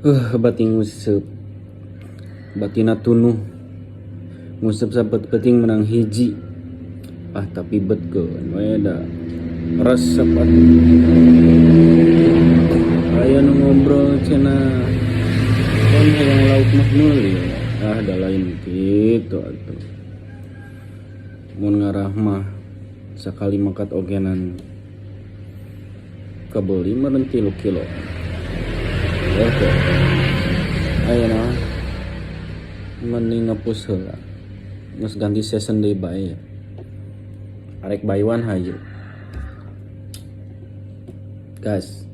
Bating ngusep batina tunuh ngusep sabat penting menang hiji tapi betkeun we da resep aya nu ngobrol cenah kan yang lauk mah meuli da lain kitu atuh mun ngarah mah sakali makat ogenan kabeli meureun 3 kilo oke ayeuna mending ngapus heula geus ganti season deui bae arek buy one hayu gas.